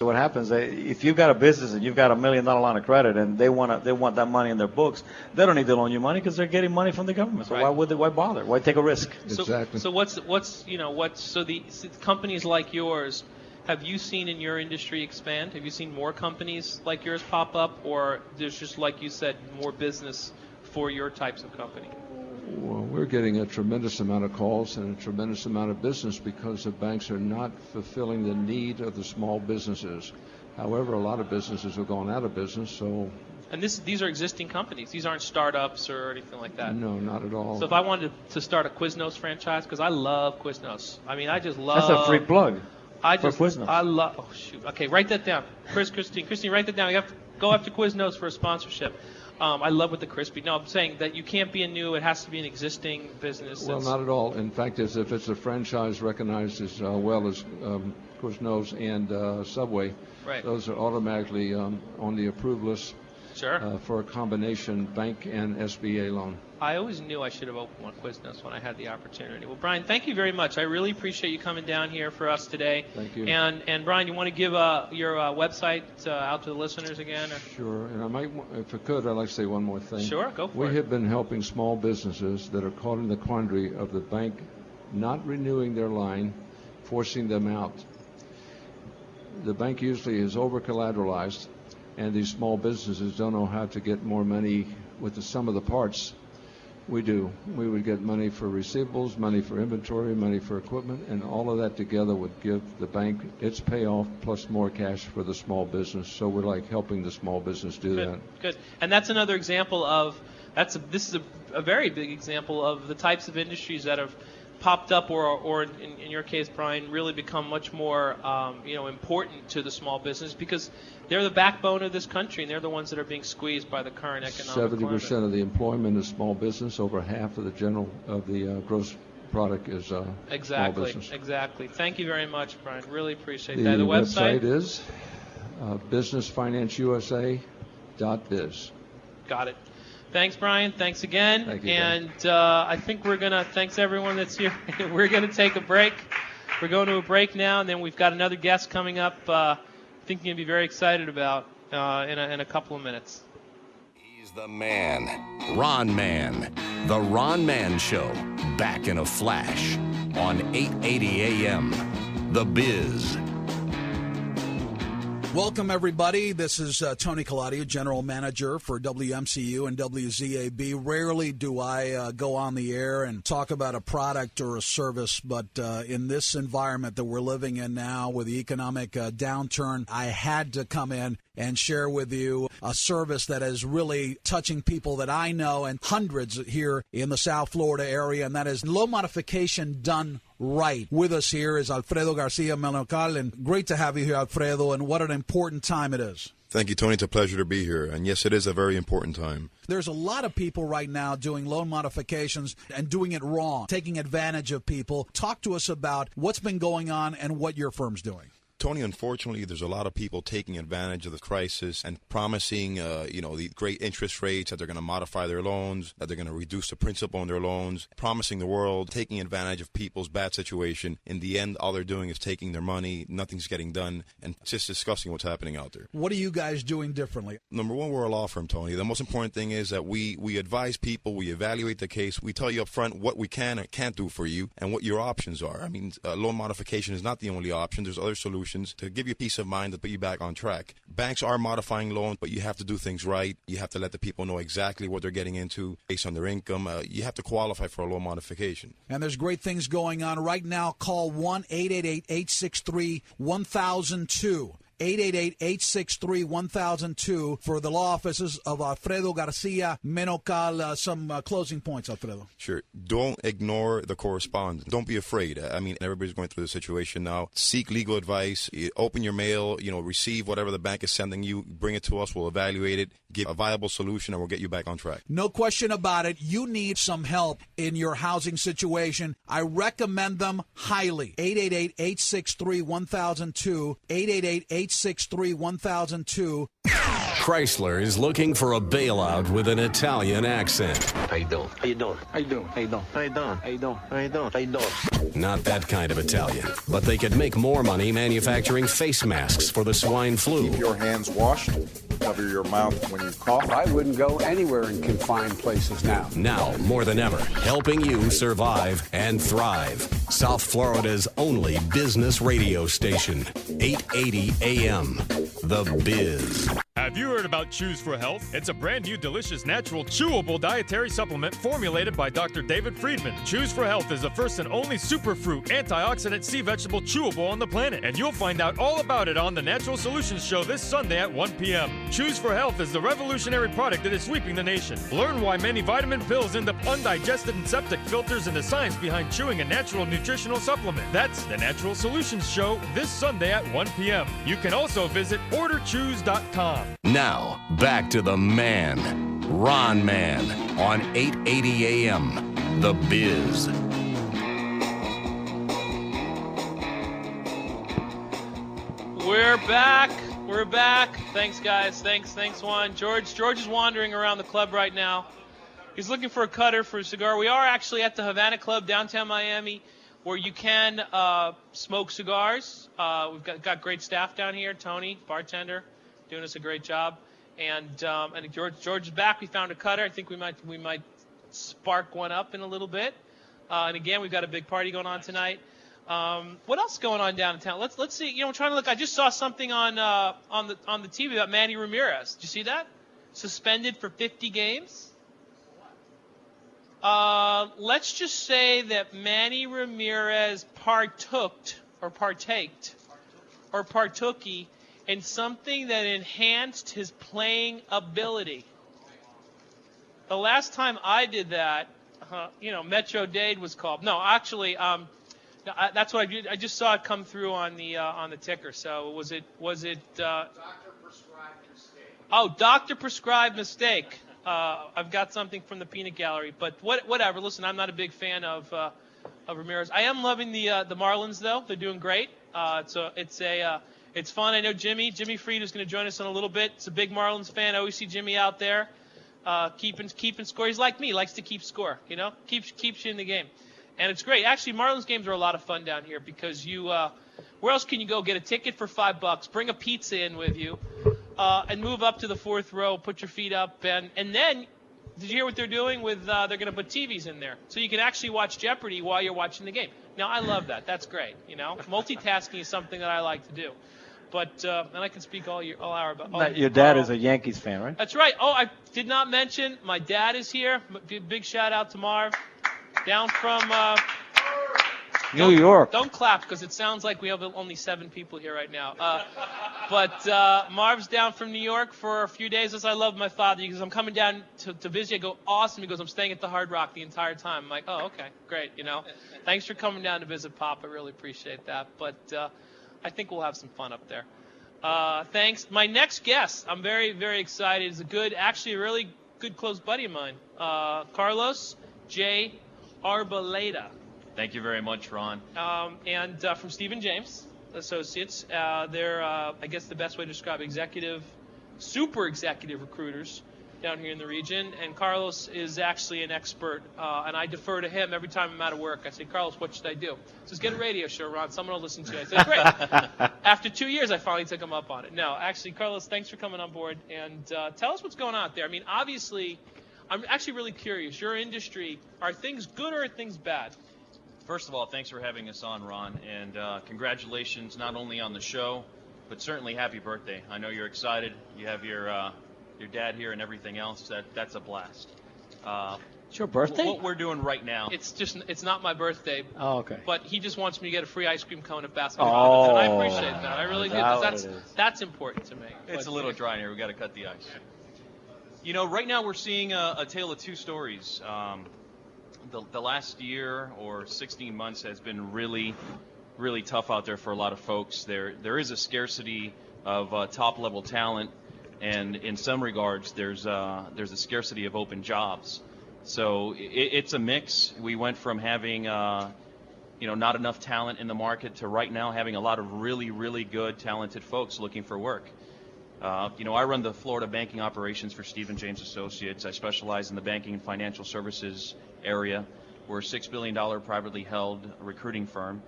So what happens, if you've got a business and you've got $1 million line of credit and they want that money in their books, they don't need to loan you money because they're getting money from the government. So why bother? Why take a risk? Exactly. So the companies like yours, have you seen in your industry expand? Have you seen more companies like yours pop up, or there's just, like you said, more business for your types of company? Well, we're getting a tremendous amount of calls and a tremendous amount of business because the banks are not fulfilling the need of the small businesses. However, a lot of businesses have gone out of business, so... And these are existing companies. These aren't startups or anything like that. No, not at all. So if I wanted to start a Quiznos franchise, because I love Quiznos. I mean, I just love... That's a free plug for Quiznos. I love... Oh, shoot. Okay, write that down. Christine, write that down. You have to go after Quiznos for a sponsorship. I love with the crispy. No, I'm saying that you can't be a new. It has to be an existing business. Well, not at all. In fact, if it's a franchise recognized as well as Quiznos and Subway, right, those are automatically on the approved list. Sure. For a combination bank and SBA loan. I always knew I should have opened one Quiznos when I had the opportunity. Well, Brian, thank you very much. I really appreciate you coming down here for us today. Thank you. And Brian, you want to give your website out to the listeners again? Or? Sure. And I might, if I could, I'd like to say one more thing. Sure, go for it. We have been helping small businesses that are caught in the quandary of the bank not renewing their line, forcing them out. The bank usually is over-collateralized, and these small businesses don't know how to get more money with the sum of the parts. We do. We would get money for receivables, money for inventory, money for equipment, and all of that together would give the bank its payoff plus more cash for the small business. So we're like helping the small business do that. Good. And that's another example of, this is a very big example of the types of industries that have popped up or in your case, Brian, really become much more important to the small business because they're the backbone of this country and they're the ones that are being squeezed by the current economic 70% of the employment is small business. Over half of the gross product is small business. Exactly. Thank you very much, Brian. Really appreciate that. The website is businessfinanceUSA.biz. Got it. Thanks, Brian. Thanks again. Thank you, and I think thanks everyone that's here. We're going to take a break. We're going to a break now, and then we've got another guest coming up I think you're going to be very excited about in a couple of minutes. He's the man, Ron Man. The Ron Man Show, back in a flash on 880 AM. The Biz. Welcome, everybody. This is Tony Caladio, General Manager for WMCU and WZAB. Rarely do I go on the air and talk about a product or a service, but in this environment that we're living in now with the economic downturn, I had to come in and share with you a service that is really touching people that I know and hundreds here in the South Florida area, and that is loan modification done right. With us here is Alfredo Garcia Menocal, and great to have you here, Alfredo, and what an important time it is. Thank you, Tony. It's a pleasure to be here. And yes, it is a very important time. There's a lot of people right now doing loan modifications and doing it wrong, taking advantage of people. Talk to us about what's been going on and what your firm's doing. Tony, unfortunately, there's a lot of people taking advantage of the crisis and promising, the great interest rates, that they're going to modify their loans, that they're going to reduce the principal on their loans, promising the world, taking advantage of people's bad situation. In the end, all they're doing is taking their money. Nothing's getting done, and just discussing what's happening out there. What are you guys doing differently? Number one, we're a law firm, Tony. The most important thing is that we advise people, we evaluate the case, we tell you up front what we can and can't do for you and what your options are. I mean, loan modification is not the only option. There's other solutions to give you peace of mind, to put you back on track. Banks are modifying loans, but you have to do things right. You have to let the people know exactly what they're getting into based on their income. You have to qualify for a loan modification. And there's great things going on right now. Call 1-888-863-1002. 888-863-1002 for the law offices of Alfredo Garcia Menocal. Some closing points, Alfredo. Sure. Don't ignore the correspondence. Don't be afraid. I mean, everybody's going through the situation now. Seek legal advice. Open your mail. Receive whatever the bank is sending you. Bring it to us. We'll evaluate it, give a viable solution, and we'll get you back on track. No question about it. You need some help in your housing situation. I recommend them highly. 888-863-1002. 888-863-1002. Chrysler is looking for a bailout with an Italian accent. How you doing? How you doing? How you doing? How you doing? How you doing? How you doing? How you doing? How you doing? Not that kind of Italian, but they could make more money manufacturing face masks for the swine flu. Keep your hands washed. Cover your mouth when you cough. I wouldn't go anywhere in confined places now. Now, more than ever, helping you survive and thrive. South Florida's only business radio station, 880 AM, The Biz. Have you heard about Choose for Health? It's a brand new delicious natural chewable dietary supplement formulated by Dr. David Friedman. Choose for Health is the first and only superfruit antioxidant sea vegetable chewable on the planet. And you'll find out all about it on the Natural Solutions Show this Sunday at 1 p.m. Choose for Health is the revolutionary product that is sweeping the nation. Learn why many vitamin pills end up undigested in septic filters and the science behind chewing a natural nutritional supplement. That's the Natural Solutions Show this Sunday at 1 p.m. You can also visit orderchoose.com. Now, back to the man, Ron Man, on 880 AM, The Biz. We're back. We're back. Thanks, guys. Thanks, Juan. George is wandering around the club right now. He's looking for a cutter for a cigar. We are actually at the Havana Club, downtown Miami, where you can smoke cigars. We've got great staff down here. Tony, bartender, doing us a great job. And George is back. We found a cutter. I think we might spark one up in a little bit. And again, we've got a big party going on tonight. What else is going on downtown? Let's see. You know, I'm trying to look. I just saw something on the TV about Manny Ramirez. Did you see that? Suspended for 50 games. Let's just say that Manny Ramirez partooked in something that enhanced his playing ability. The last time I did that, Metro Dade was called. No, actually, that's what I did. I just saw it come through on the ticker. So was it? Doctor prescribed mistake. Oh, doctor prescribed mistake. I've got something from the peanut gallery, but whatever. Listen, I'm not a big fan of Ramirez. I am loving the Marlins though. They're doing great. It's fun. I know Jimmy Freed is going to join us in a little bit. It's a big Marlins fan. I always see Jimmy out there keeping score. He's like me, likes to keep score. Keeps you in the game, and it's great. Actually, Marlins games are a lot of fun down here because where else can you go? Get a ticket for $5, bring a pizza in with you, and move up to the fourth row, put your feet up, and then. Did you hear what they're doing with? They're going to put TVs in there, so you can actually watch Jeopardy while you're watching the game. Now, I love that. That's great. Multitasking is something that I like to do. But and I can speak all hour about. Your dad is a Yankees fan, right? That's right. Oh, I did not mention my dad is here. Big shout out to Marv, down from New York. Don't clap because it sounds like we have only 7 people here right now. But Marv's down from New York for a few days. As I love my father, he goes, I'm coming down to visit. I go, awesome. He goes, I'm staying at the Hard Rock the entire time. I'm like, oh, okay, great. Thanks for coming down to visit Pop. I really appreciate that. But I think we'll have some fun up there. Thanks. My next guest, I'm very, very excited, is a really good close buddy of mine, Carlos J. Arboleda. Thank you very much, Ron. And from Stephen James Associates. They're, I guess the best way to describe super executive recruiters down here in the region. And Carlos is actually an expert, and I defer to him every time I'm out of work. I say, Carlos, what should I do? He says, get a radio show, Ron. Someone will listen to it. I said, great. After 2 years, I finally took him up on it. No, actually, Carlos, thanks for coming on board. And tell us what's going on out there. I mean, obviously, I'm actually really curious. Your industry, are things good or are things bad? First of all, thanks for having us on, Ron, and congratulations not only on the show, but certainly happy birthday. I know you're excited. You have your dad here and everything else. That's a blast. It's your birthday? What we're doing right now. It's not my birthday. Oh, okay. But he just wants me to get a free ice cream cone at basketball. And I appreciate that. I really do. That's important to me. It's a little dry in here. We've got to cut the ice. Right now we're seeing a tale of two stories. The last year or 16 months has been really, really tough out there for a lot of folks. There is a scarcity of top-level talent, and in some regards, there's a scarcity of open jobs. So it's a mix. We went from having not enough talent in the market to right now having a lot of really, really good, talented folks looking for work. I run the Florida banking operations for Stephen James Associates. I specialize in the banking and financial services area. We're a $6 billion privately held recruiting firm.